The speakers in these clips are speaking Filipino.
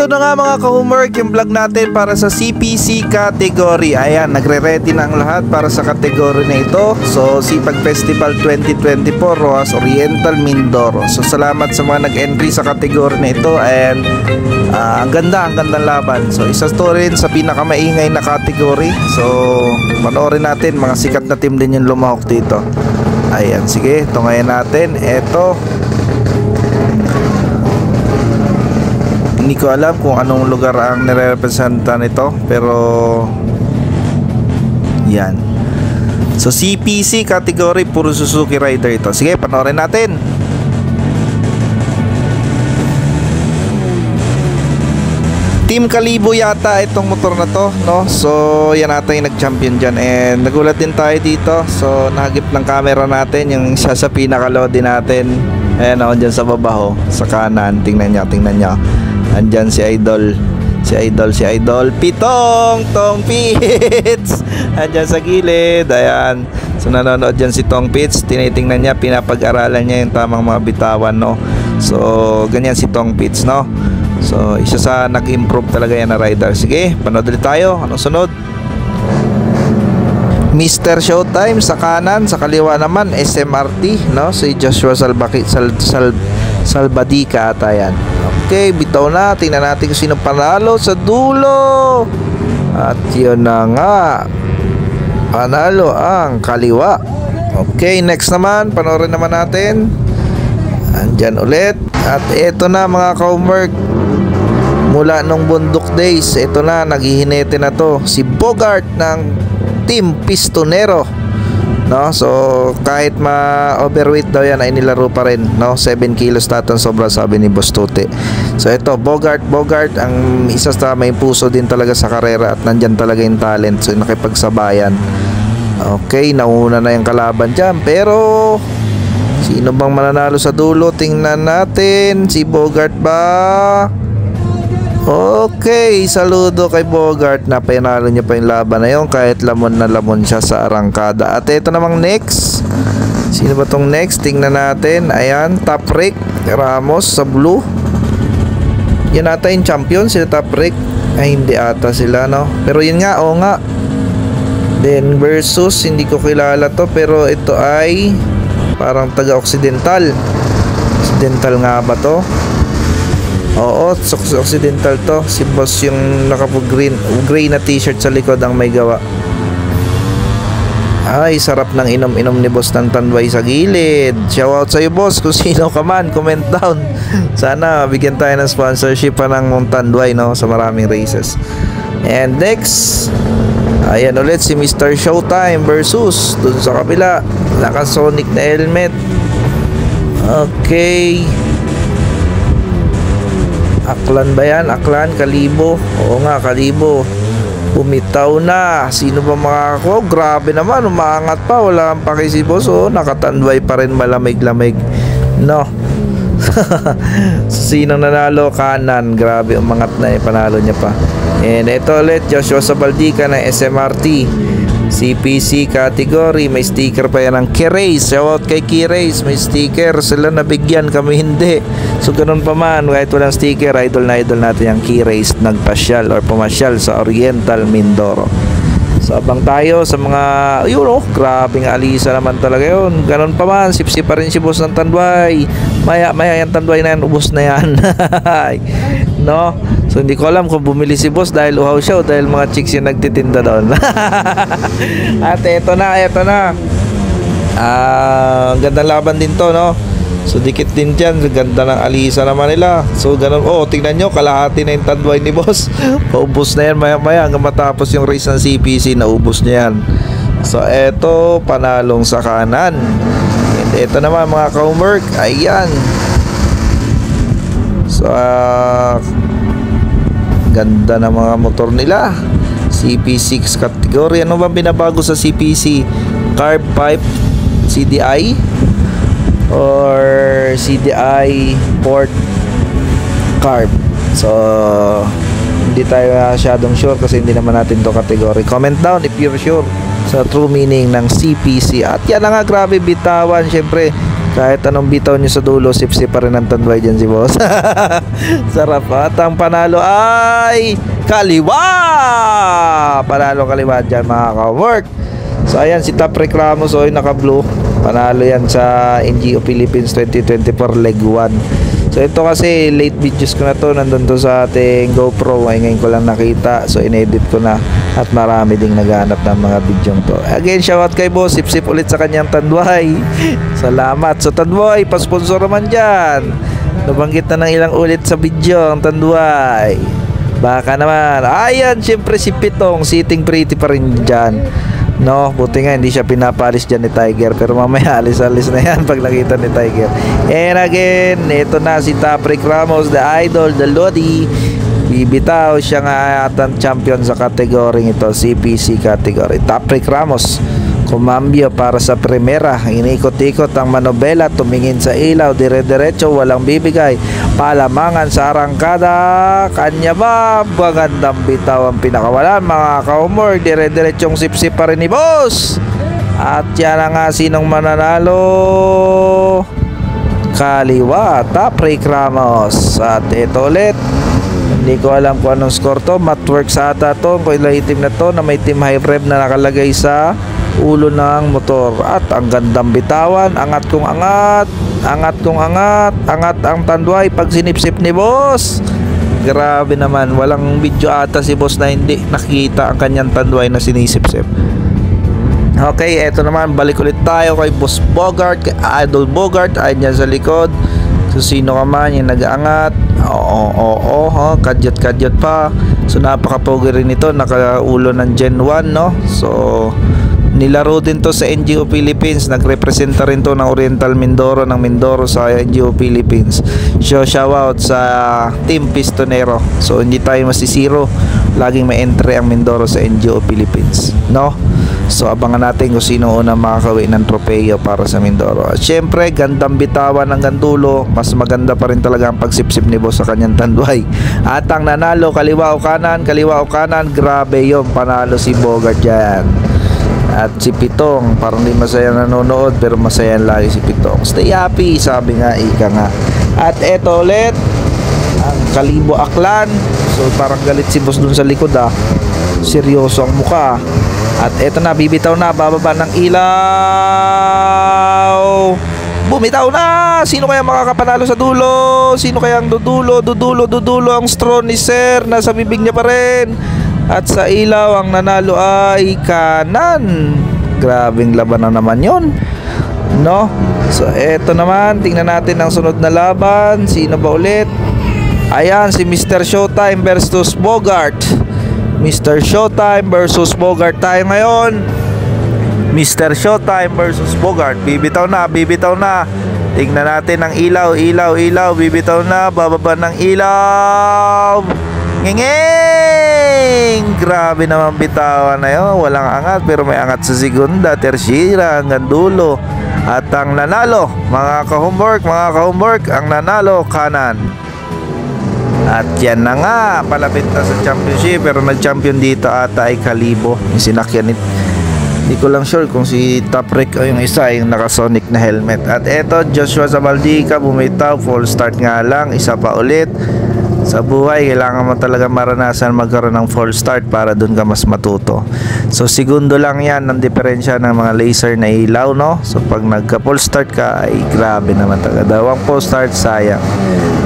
Ito na nga mga ka-homework, yung vlog natin para sa CPC category. Ayan, nagre-ready na ang lahat para sa category na ito. So, Sipag Festival 2024, Roxas Oriental, Mindoro. So, salamat sa mga nag-entry sa category na ito. And ang gandang laban. So, isa to rin sa pinakamaingay na category. So, panoorin natin, mga sikat na team din yung lumahok dito. Ayan, sige, tungayan natin. Ito, hindi ko alam kung anong lugar ang nire-representa nito, pero yan. So CPC category, puro Suzuki rider ito. Sige, panoorin natin. Team Kalibo yata itong motor na to, no? So yan ata yung nag-champion dyan. And nagulat din tayo dito. So nahagip ng camera natin yung isa sa pinaka-lodi natin. Ayan ako dyan sa baba, sa kanan. Tingnan nyo. Andyan si Idol Tong Pits. Andyan sa gilid. Ayan. So nanonood dyan si Tong Pits. Tinitingnan niya, pinapag-aralan niya yung tamang mga bitawan, no? So ganyan si Tong Pits, no? So isa sa nag-improve talaga yan na rider. Sige, panood ulit tayo. Anong sunod? Mr. Showtime sa kanan, sa kaliwa naman SMRT, no? Si Joshua Salbadica ata yan. Okay, bitaw na. Tingnan natin kung sino panalo sa dulo. At yun na nga, panalo ang kaliwa. Okay, next naman, panoorin naman natin. Andyan ulit. At eto na mga ka-homework, mula nung bundok days, eto na, naghihinete na to, si Bogart ng Team Pistonero, no? So kahit ma-overweight daw yan ay nilaro pa rin, no? 7 kilos tatang sobra, sabi ni Boss Tute. So ito, Bogart ang isa sa may puso din talaga sa karera at nandyan talaga yung talent. So nakipagsabayan. Okay, nauna na yung kalaban dyan, pero sino bang mananalo sa dulo? Tingnan natin. Si Bogart ba? Okay, saludo kay Bogart. Napanalo niya pa yung laban na yun kahit lamon na lamon siya sa arangkada. At ito namang next. Sino ba tong next? Tingnan natin. Ayan, Top Rick Ramos sa blue. Yan ata yung champion, sila Top Rick. Ay, hindi ata sila, no? Pero yun nga, oo nga. Then versus, hindi ko kilala to, pero ito ay parang taga-Occidental. Occidental nga ba to? Oo, Occidental to. Si boss yung nakapo-gray na t-shirt sa likod ang may gawa. Ay, sarap ng inom-inom ni boss ng Tanduay sa gilid. Shoutout sa'yo boss, kung sino ka man, comment down. Sana bigyan tayo ng sponsorship pa ng Tanduay, no? Sa maraming races. And next, ayan ulit si Mr. Showtime versus dun sa kabila, naka-Sonic na helmet. Okay, Aklan ba yan? Aklan, Kalibo. Oo nga, Kalibo. Bumitaw na. Sino ba makako? Grabe naman, umaangat pa. Wala ang paki si boss. Oh, nakatanduay pa rin, malamig-lamig, no? Sinong nanalo? Kanan. Grabe, umangat na, panalo niya pa. And ito ulit, Joshua Salbadica ng SMRT CPC category. May sticker pa yan ng K-Race. Shoutout kay K-Race, may sticker. Sila nabigyan, kami hindi. So ganun pa man, kahit walang sticker, idol na idol natin yung K-Race nagpasyal or pumasyal sa Oriental, Mindoro. So abang tayo sa mga, yun oh, grabing alisa naman talaga yun. Ganun pa man, sipsip pa rin si boss ng Tanduay. Maya yung Tanduay na yan, ubos na yan. No? So hindi ko alam kung bumili si boss dahil uhaw siya o dahil mga chicks yung nagtitinda doon. At eto na. Gandang laban din to, no? So dikit din dyan, ganda ng alisa naman nila. So ganun, oh, tingnan nyo, kalahati na yung Tanduay ni boss. Paubos na yan maya hanggang matapos yung race ng CPC, naubos niya yan. So eto, panalong sa kanan. And eto naman mga ka-homework, ayan. So ganda ng mga motor nila. CP6 category. Ano ba binabago sa CPC? Carb pipe CDI or CDI port carb. So hindi tayo masyadong sure kasi hindi naman natin to category. Comment down if you're sure sa true meaning ng CPC. At yan na nga, grabe bitawan. Syempre Kahit anong bitaw nyo sa dulo, sip-sip pa rin ang tanduay dyan si boss. Sarap. At ang panalo ay kaliwa. Panalo kaliwa dyan mga ka-work. So ayan, si Top Reclamos ay naka-blue. Panalo yan sa NGO Philippines 2024 leg 1. So ito kasi late videos ko na to, nandun to sa ating GoPro, ay ngayon ko lang nakita, so inedit ko na at marami ding naghanap ng mga video to. Again, shoutout kay boss, sip-sip ulit sa kanyang tanduay. Salamat. So tanduay, pa-sponsor naman dyan. Nabanggit na ng ilang ulit sa video ang tanduay. Baka naman, ayan, syempre si Pitong, sitting pretty pa rin dyan. No, buti nga hindi siya pinapalis dyan ni Tiger, pero mamaya alis-alis na yan pag nakita ni Tiger. And again, ito na si Top Reclamos, the idol, the Lodi. Bibitaw siya nga atang champion sa kategoring ito, CPC category. Top Reclamos kumambyo para sa primera. Inikot-ikot ang manobela, tumingin sa ilaw, dire-diretso, walang bibigay. Palamangan sa arangkada. Kanya ba? Magandang bitaw ang pinakawalan mga ka-humor. Dire-diretsong sip-sip pa rin ni boss. At yan na nga, sinong mananalo? Kaliwa, Top Reclamos. At ito ulit, hindi ko alam kung anong score to. Matworks ata to. Kung ilang itim na to na may team high rev na nakalagay sa ulo ng motor. At ang gandang bitawan. Angat kong angat. Angat kong angat. Angat ang tanduay pag sinipsip ni boss. Grabe naman. Walang video ata si boss na hindi nakita ang kanyang tanduay na sinisipsip. Okay, eto naman, balik ulit tayo kay Boss Bogart, kay Idol Bogart. Ayun dyan sa likod. So sino ka man yung nag-aangat. Oo, kadyot-kadyot pa. So napaka-pogi rin ito, nakaulo ng Gen 1, no? So nilaro din to sa NGO Philippines. Nagrepresenta rin to ng Oriental Mindoro, ng Mindoro sa NGO Philippines. So shoutout sa Team Pistonero. So hindi tayo masisiro, laging may entry ang Mindoro sa NGO Philippines, no? So abangan natin kung sino unang makakawi ng tropeyo para sa Mindoro. At syempre, gandang bitawan ng gandulo. Mas maganda pa rin talaga ang pagsipsip ni boss sa kanyang tanduay. At ang nanalo, kaliwa o kanan, kaliwa o kanan. Grabe yun, panalo si Bogart dyan. At si Pitong, parang di masaya nanonood, pero masaya lagi si Pitong. Stay happy, sabi nga, ika nga. At eto ulit, ang Kalibo Aklan. So parang galit si boss dun sa likod, seryoso ang mukha. At eto na, bibitaw na, bababa ng ilaw. Bumitaw na! Sino kaya makakapanalo sa dulo? Sino kaya ang dudulo ang straw ni Sir? Nasa bibig niya pa rin. At sa ilaw, ang nanalo ay kanan. Grabing laban na naman yon, no? So eto naman, tingnan natin ang sunod na laban. Sino ba ulit? Ayan, si Mr. Showtime versus Bogart. Mr. Showtime versus Bogart tayo ngayon. Mr. Showtime versus Bogart. Bibitaw na, bibitaw na. Tingnan natin ang ilaw, ilaw. Bibitaw na, bababa ng ilaw. Nginging! Grabe naman bitawan na yun. Walang angat, pero may angat sa segunda, tersyera, hanggang dulo. At ang nanalo, mga ka-homework, ang nanalo, kanan. At yan na nga, palapit na sa championship, pero nag-champion dito ata ay Kalibo, yung sinakyan nito. Hindi ko lang sure kung si Top Rec o yung isa, yung naka-Sonic na helmet. At eto, Joshua Zabaldica, bumitaw, full start nga lang, isa pa ulit. Sa buhay, kailangan mo talaga maranasan magkaroon ng full start para dun ka mas matuto. So segundo lang yan ang diferensya ng mga laser na ilaw, no? So pag nagka full start ka, ay grabe naman talaga. Dawang full start, sayang.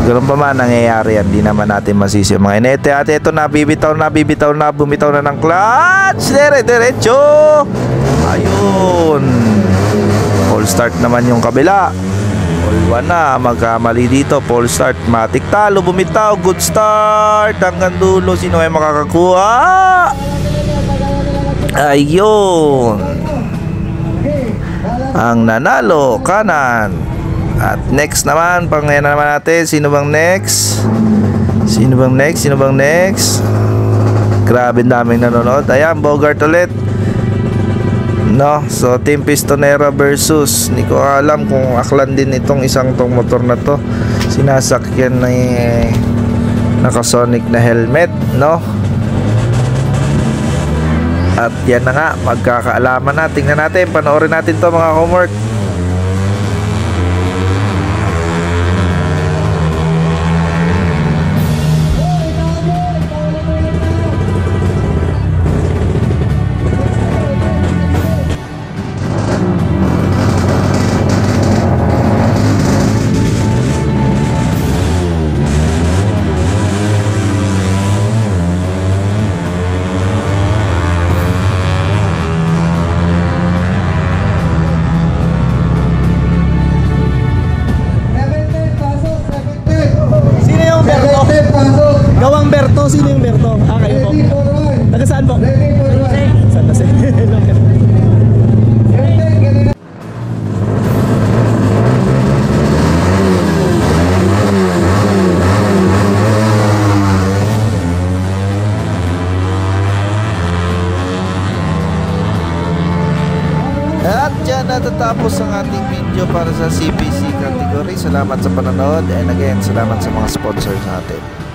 Ganun pa man nangyayari yan, di naman natin masisi mga inete. At ito na, bumitaw na ng clutch. Diretso. Ayun. Full start naman yung kabila. All 1 na, magkamali dito. Full start, matik talo, bumitaw, good start hanggang dulo. Sino ay makakakuha? Ayun, ang nanalo, kanan. At next naman, pangayan na naman natin. Sino bang next? Grabe daming nanonood. Ayan, Bogart ulit, no? So Team Pistonera versus, hindi ko alam kung aklan din itong isang tong motor na to. Sinasakyan na naka-Sonic na helmet, no? At yan na nga, magkakaalaman na. Tingnan natin, panoorin natin to mga homework. Gawang Berto, sino yung Berto? Ah, kayo po. Taga saan po? San Jose. At dyan natatapos ang ating video para sa CPC category. Salamat sa panonood and again, salamat sa mga sponsors natin.